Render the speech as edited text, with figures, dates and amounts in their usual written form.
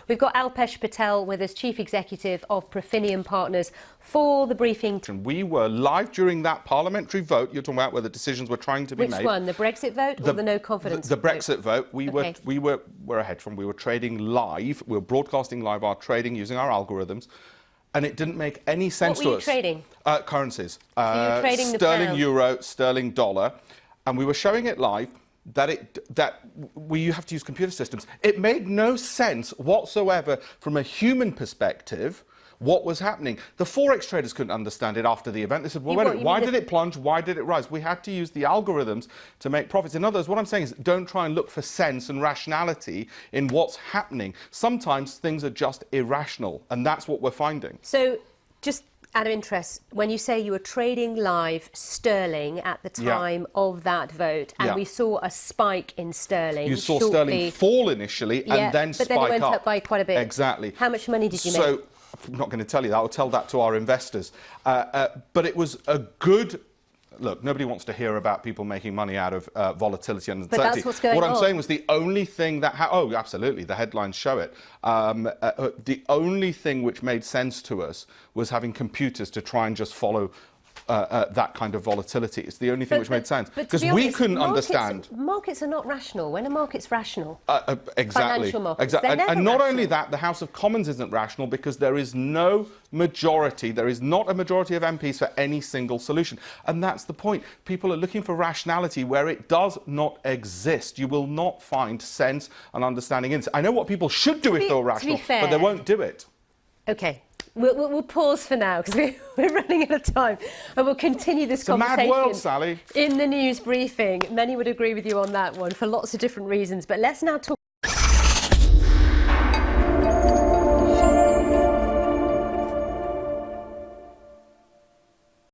We've got Alpesh Patel with us, Chief Executive of Profinium Partners, for the briefing. We were live during that parliamentary vote you're talking about, where the decisions were trying to be made. Which one, the Brexit vote or the no confidence vote? The Brexit vote. Okay. We're a hedge fund. We were trading live. We were broadcasting live our trading using our algorithms. And it didn't make any sense to us. What were you trading? Currencies. So you were trading the sterling pound. euro, sterling dollar. And we were showing it live that you have to use computer systems. It made no sense whatsoever from a human perspective what was happening. The Forex traders couldn't understand it after the event. They said, well, why did it plunge? Why did it rise? We had to use the algorithms to make profits. In other words, what I'm saying is don't try and look for sense and rationality in what's happening. Sometimes things are just irrational, and that's what we're finding. So, just out of interest, when you say you were trading live sterling at the time of that vote, and we saw a spike in sterling. You saw sterling fall initially and then spike up. But then it went up by quite a bit. Exactly. How much money did you make? I'm not going to tell you that. I'll tell that to our investors. But it was a good... Look, nobody wants to hear about people making money out of volatility and uncertainty. But that's what's going on. What I'm saying was the only thing that... oh, absolutely, the headlines show it. The only thing which made sense to us was having computers to try and just follow that kind of volatility. It's the only thing which made sense. Because we couldn't understand... Markets are not rational. When are markets rational? Exactly. Financial markets. Exactly. And not only that, the House of Commons isn't rational because there is no majority. There is not a majority of MPs for any single solution. And that's the point. People are looking for rationality where it does not exist. You will not find sense and understanding in it. I know what people should do if they're rational, but they won't do it. OK. We'll pause for now because we're running out of time, and we'll continue this conversation. It's a mad world, Sally. In the news briefing. Many would agree with you on that one for lots of different reasons. But let's now talk